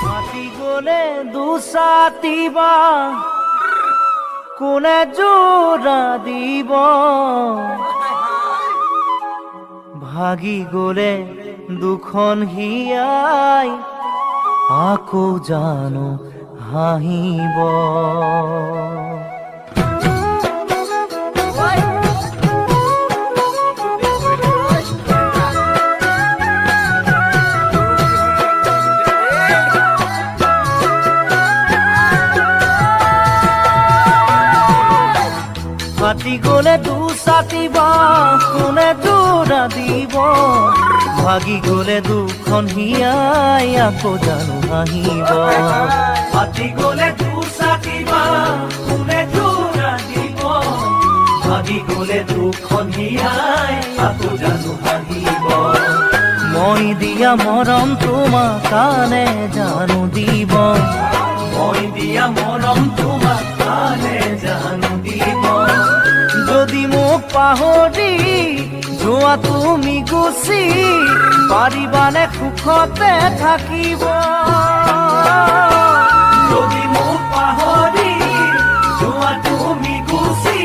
মাটি গলে দুসাতিবা কোনে জোড়া দিব ভাগি গলে দুখন হিয়াই আকৌ জানো হাঁহিব মাটি গলে দুসাতিবা কোনে জোড়া দিব ভাগি গলে দুখন হিয়াই আকৌ জানো হাঁহিব মাটি গলে দুসাতিবা কোনে জোড়া দিব ভাগি গলে দুখন হিয়াই আকৌ জানো হাঁহিব মই দিয়া মৰম তোমাক কানে জানো দিব মই দিয়া মৰম তোমাক কানে জানো দিব যদি মোক পাহৰি যোৱা তুমি গুচি পাৰিবানে সুখতে থাকিব যদি মোক পাহৰি যোৱা তুমি গুচি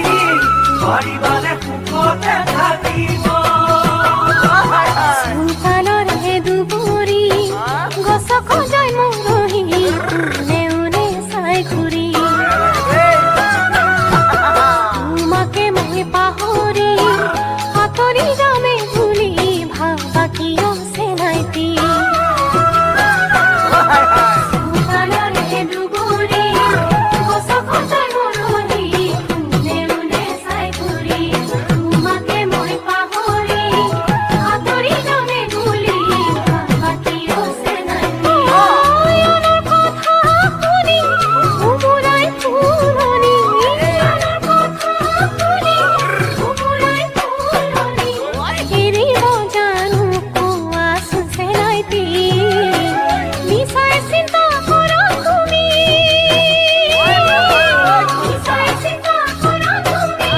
পাৰিবানে সুখতে থাকিব চোতালৰে দুবৰি গছক সজাই মৰহি নেউৰে চাই ঘূৰি তোমাকে মই পাহৰি আঁতৰি যামে বুলি ভাবা কিয় চেনাইতি চোতালৰে দুবৰি গছক সজাই মৰহি নেউৰে চাই ঘূৰি তোমাকে মই পাহৰি আঁতৰি যামে বুলি ভাবা কিয় চেনাইতি অয়নৰ কথা শুনি উমুৰাই ফুলনি এৰিব জানো কোৱাচোন চেনাইতি মিছাই চিন্তা কৰা তুমি মিছাই চিন্তা কৰা তুমি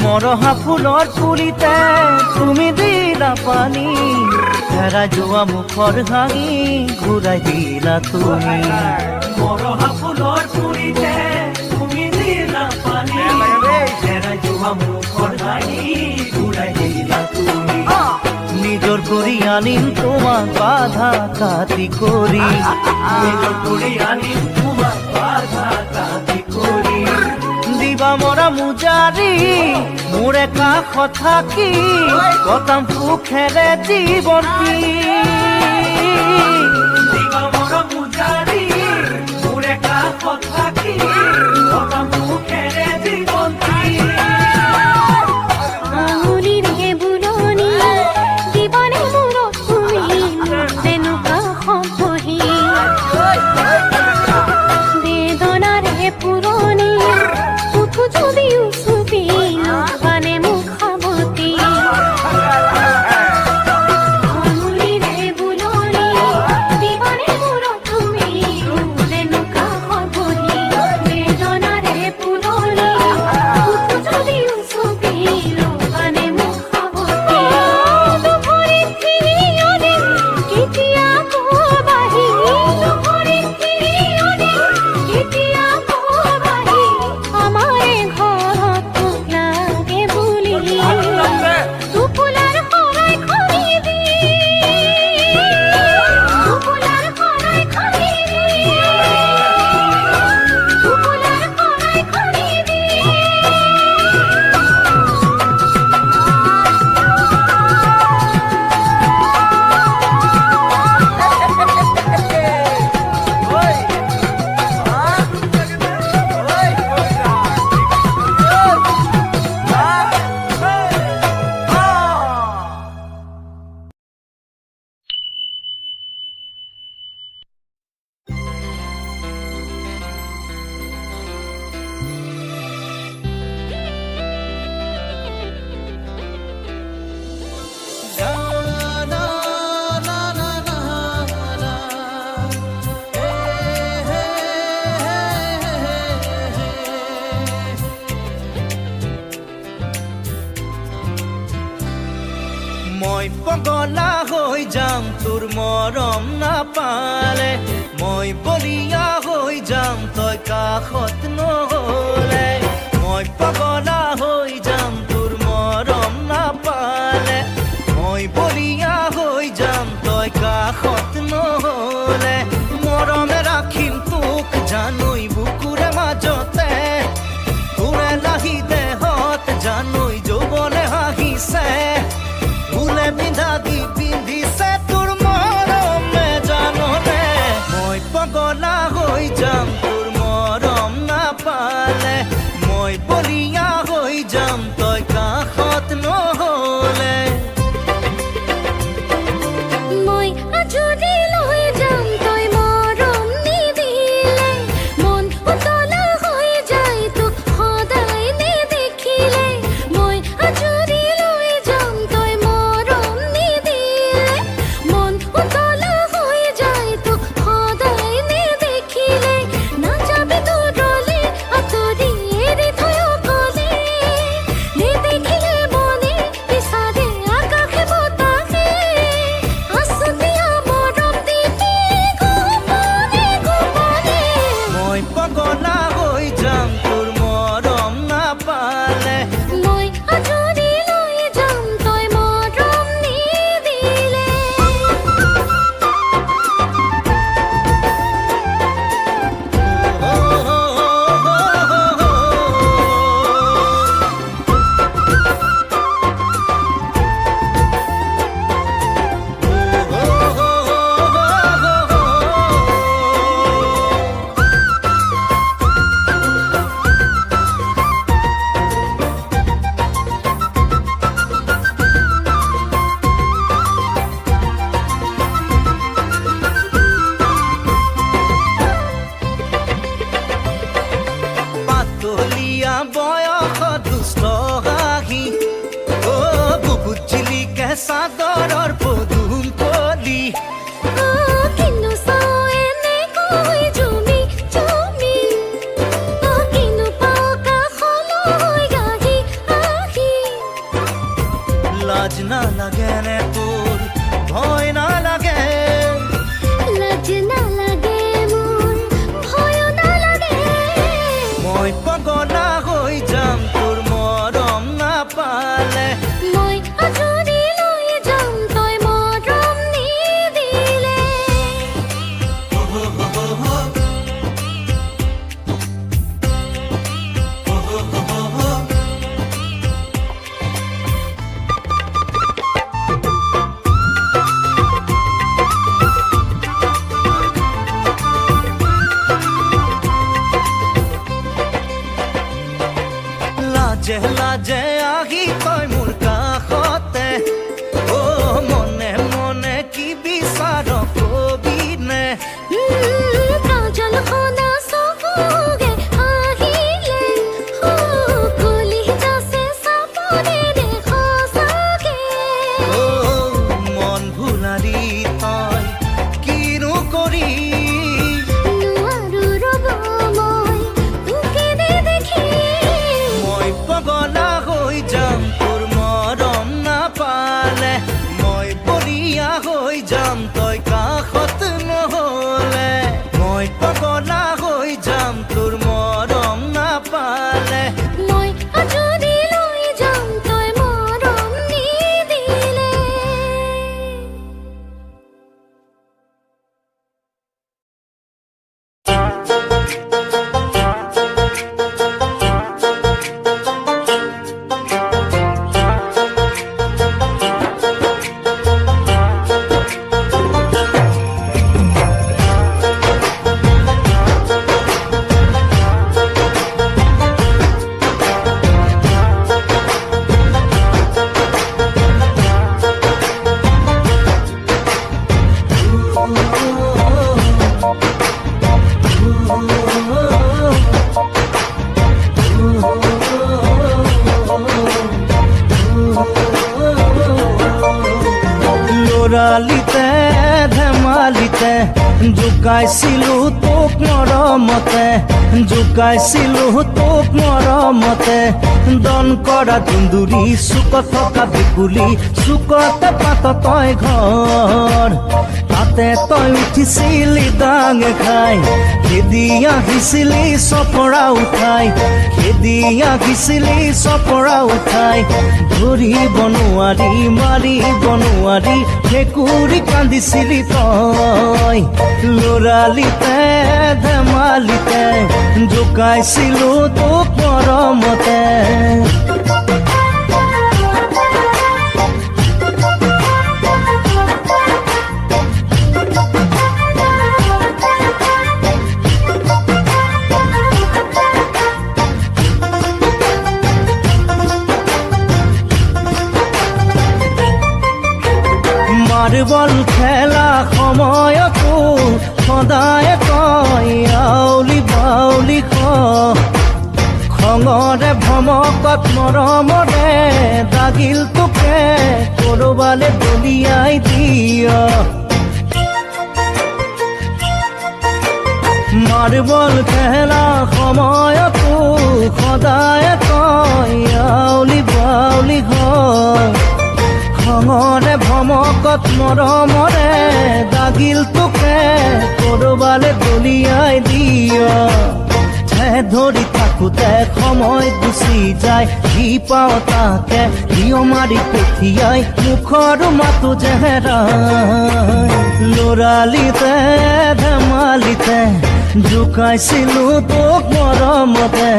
মৰহা ফুলৰ পুলিতে তুমি দিলা পানী হেৰাই যোৱা মুখৰ হাঁহি ঘূৰাই দিলা তুমি মৰহা ফুলৰ পুলিতে তুমি দিলা পানী হেৰাই যোৱা মুখৰ হাঁহি ঘূৰাই দিলা তুমি নিজৰ কৰি আনিম তোমাক বাধা কাটি কৰি নিজৰ কৰি আনিম তোমাক বাধা কাটি কৰি দিবা মৰা মুজাৰি মোৰে কাষত থাকি কটাম সুখেৰে জীৱনটি দিবা মৰা মুজাৰি মোৰে কাষত থাকি কটাম সুখেৰে জীৱনটি আঙুলিৰে বুলনি দিবানে মূৰত তুমি তেনেকুৱা সম্পহি বেদনাৰে পুৰণি উঠো যদিও চুপি নবানে মুখাৱতী আঙুলিৰে বুলনি দিবানে মূৰত তুমি তেনেকুৱা সম্পহি বেদনাৰে পুৰণি পগলা হৈ যাম তোৰ মৰম নাপালে মই বলিয়া হৈ যাম তই কাষত নহলে মই পগলা হৈ যাম তোৰ মৰম নাপালে মই বলিয়া হৈ যাম তই কাষত নহলে মৰমে ৰাখিম তোক জানৈ বুকুৰে মাজতে তোৰে লাহি দেহত জানৈ যৌৱনে হাঁহিছে ফুলে পিন্ধা দি পিন্ধিছে তোৰ মৰমে জাননে মই পগলা হৈ যাম তোৰ মৰম নাপালে মই বলিয়া হৈ যাম তই কাষত নহলে মই আজৰি লৈ যাম তই মৰম নিদিলে মন উতলা হৈ যায় তোক সদায় নেদেখিলে মই আজৰি লৈ যাম তই মৰম নিদিলে মন উতলা হৈ যায় তোক সদায় নেদেখিলে নাযাবি দূৰলে আঁতৰি এৰি থৈ অকলে নেদেখিলে মনে বিচাৰে আকাশে বতাহে আছুতীয়া মৰম দিবি গোপনে গোপনে মই পগলা হৈ যাম তোৰ মৰম নাপালে মই আজৰি লৈ যাম তই মৰম নিদিলে পাতলীয়া বয়স দুষ্ট হাঁহি অ বুকুত চিলিকে চাদৰৰ পদুম কলি কিনো চাও এনেকৈ জুমি জুমি কিনো পাও কাষলৈ গাহি আহি লাজ নালাগে নে তোৰ ভয় নালাগে লাজ নালাগে মোৰ ভয় নালাগে মই পগলা হৈ যাম তোৰ মৰম নাপালে মই আজৰি লৈ যাম তই মৰম নিদিলে লাজে লাজে আহি তই মোৰ কাষতে অ মনে মনে কি বিচাৰ কবি নে কাজল খনা চকুগে আহিলে কলি যাছে চাপৰেৰে সঁচাকে অ মন ভুলাৰি তই কিনো কৰি নোৱাৰো ৰ'ব মই তোকে দেখি মই পগলা হৈ যাম তোৰ মৰম নাপালে মই বলিয়া হৈ যাম তই কাষত নহলে মই পগলা হৈ যাম তোৰ মৰম নাপালে মই আজৰি লৈ যাম তই মৰম নিদিলে লৰালিতে ধেমালিতে জোকাইছিলো তোক মৰমতে জোকাইছিলো তোক মৰমতে দন কৰা দুন্দুৰি চুকত থকা ভেকুলী চুকতে পাত তই ঘৰ তাতে তই উঠিছিলি ডাঙে খাই খেদি আহিছিলি চপৰা উঠাই খেদি আহিছিলি চপৰা উঠাই ধৰিব নোৱাৰি মাৰিব নোৱাৰি ভেকুৰী কান্দিছিলি তই লৰালিতে ধেমালিতে জোকাইছিলো তোক মৰমতে মাৰ্বল খেলা সময়তো সদায় কয় আউলি বাউলি খঙৰে ভমকত মৰমৰে দাগিল তোকে কৰবালে দলিয়াই দিয় মাৰ্বল খেলা সময়তো সদায় কয় আউলি বাউলি খঙৰে ভমকত মৰমৰে দাগিল তোকে কৰবালে দলিয়াই দিয় ধৰি থাকোতে সময় গুচি যায় যি পাওঁ তাকে দিয় মাৰি পঠিয়াই মুখৰ মাতো জেহেৰাই লৰালিতে ধেমালিতে জোকাইছিলো তোক মৰমতে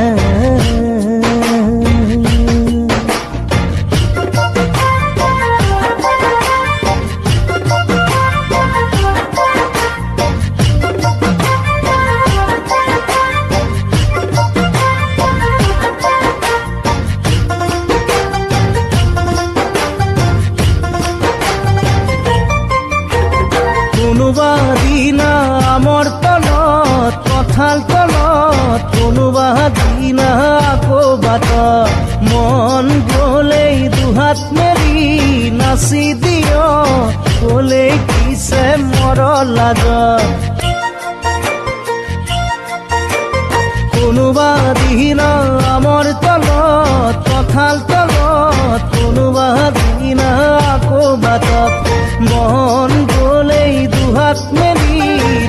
কোনোবা দিনা আমৰ তলত কঁঠাল তলত কোনোবা দিনা আকৌ বাটত মন গলেই দুহাত মেলি নাচি দিয় কলেই কিছে মৰ লাজত কোনোবা দিনা আমৰ তলত কঁঠাল তলত কোনোবা দিনা আকৌ বাটত মন গলেই দুহাত মেলি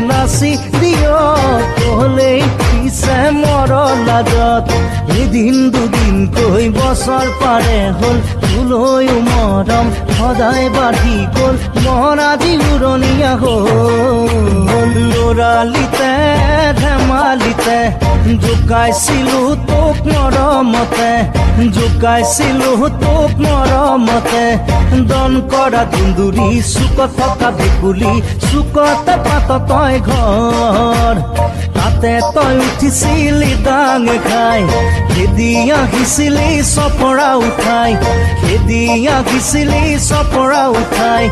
নাচি দিয় কলেই পিছে মৰ লাজত এদিন দুদিনকৈ বছৰ পাৰে হ'ল তোলৈও মৰম সদায় বাঢ়ি গ'ল মন আজি উৰণীয়া হ'ল লৰালিতে ধেমালিতে জোকাইছিলো তোক মৰমতে জোকাইছিলো তোক মৰমতে দন কৰা দুন্দুৰি চুকত থকা ভেকুলী চুকতে পাত তই ঘৰ তাতে তই উঠিছিলি ডাঙে খাই খেদি আহিছিলি চপৰা উঠাই খেদি আহিছিলি চপৰা উঠাই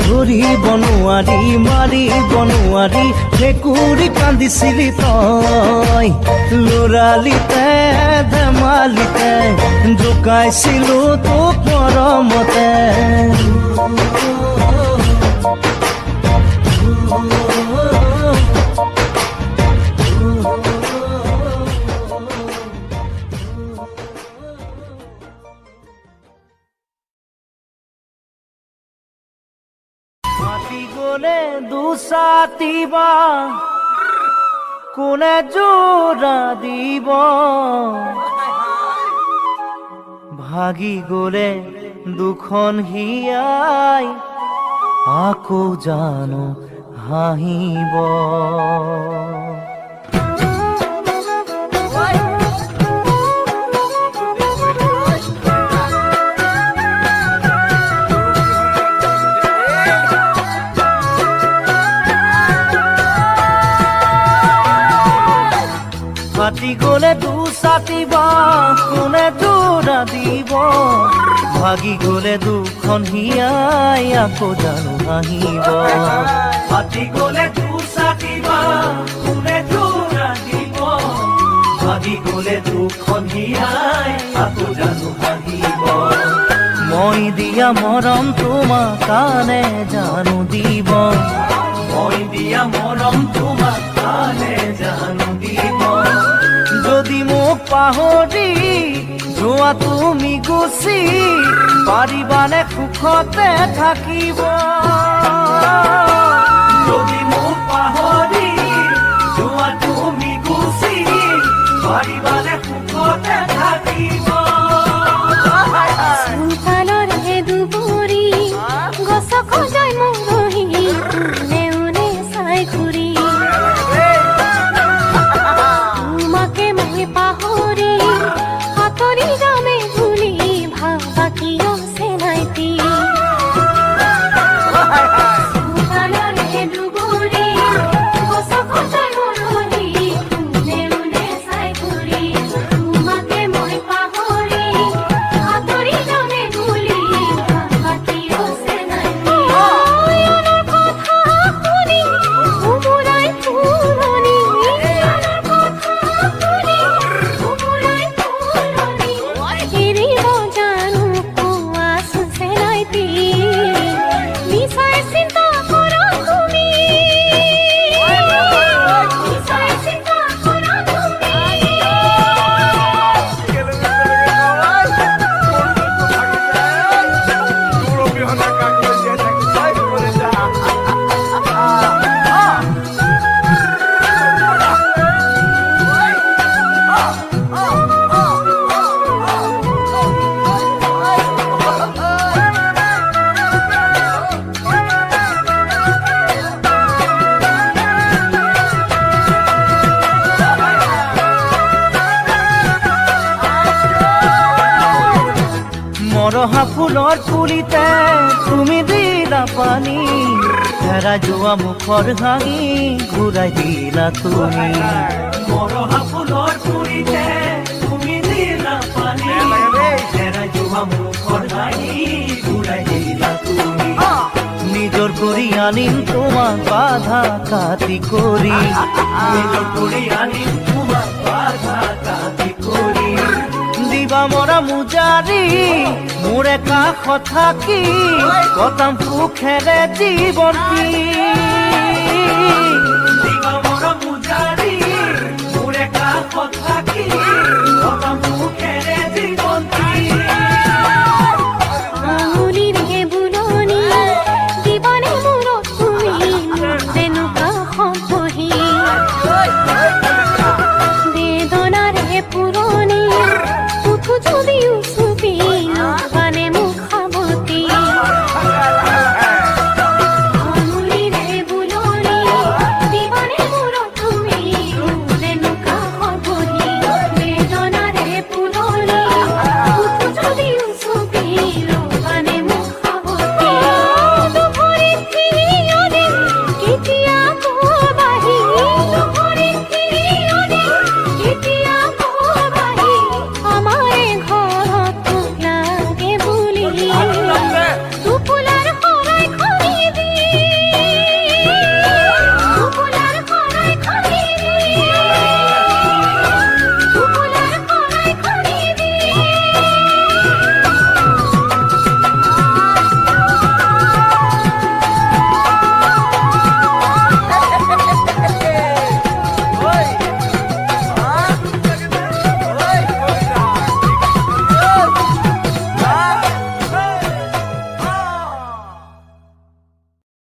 ধৰিব নোৱাৰি মাৰিব নোৱাৰি ভেকুৰী কান্দিছিলি তই লৰালিতে ধেমালিতে জোকাইছিলো তোক মৰমতে মাটি গলে দুচাতিবা কোনে জোৰা দিব ভাগি গলে দুখন হিয়াই আকৌ জানো হাঁহিব মাটি গলে দুচাতিবা কোনে জোৰা দিব ভাগি গলে দুখন হিয়াই আকৌ জানো হাঁহিব মাটি গলে দুচাতিবা কোনে জোৰা দিব ভাগি গলে দুখন হিয়াই আকৌ জানো হাঁহিব মই দিয়া মৰম তোমাক কানে জানো দিব মই দিয়া মৰম তোমাক পালে জানো দিব যদি মোক পাহৰি যোৱা তুমি গুচি পাৰিবানে সুখতে থাকিব যদি মোক পাহৰি যোৱা তুমি গুচি পাৰিবানে সুখতে থাকিব চোতালৰে দুবৰি গছক সজাই মৰহি उने उने চাই ঘূৰি তোমাকে মই পাহৰি আঁতৰি যামে ভুলি ভাবা কিয় চেনাইতি চোতালৰে দুবৰি গছক সজাই মৰহি उने उने চাই ঘূৰি তোমাকে মই পাহৰি আঁতৰি যামে ভুলি ভাবা কিয় চেনাইতি অয়নৰ কথা শুনি উমুৰাই ফুলনি অয়নৰ কথা শুনি উমুৰাই ফুলনি এৰিব জানো কোৱাচোন চেনাইতি মিছাই চিন্তা কৰা তুমি মিছাই চিন্তা কৰা তুমি মৰহা ফুলৰ পুলিতে তুমি দিলা পানী হেৰাই যোৱা মুখৰ হাঁহি ঘূৰাই দিলা তুমি মৰহা ফুলৰ পুলিতে তুমি দিলা পানী হেৰাই যোৱা মুখৰ হাঁহি ঘূৰাই দিলা তুমি নিজৰ কৰি আনিম তোমাক বাধা কাটি কৰি নিজৰ কৰি আনিম তোমাক বাধা কাটি কৰি দিবা মৰা মুজাৰি মোৰে কাষত থাকি কটাম সুখেৰে জীৱনটি দিবা মৰা মুজাৰি মোৰে কাষত থাকি কটাম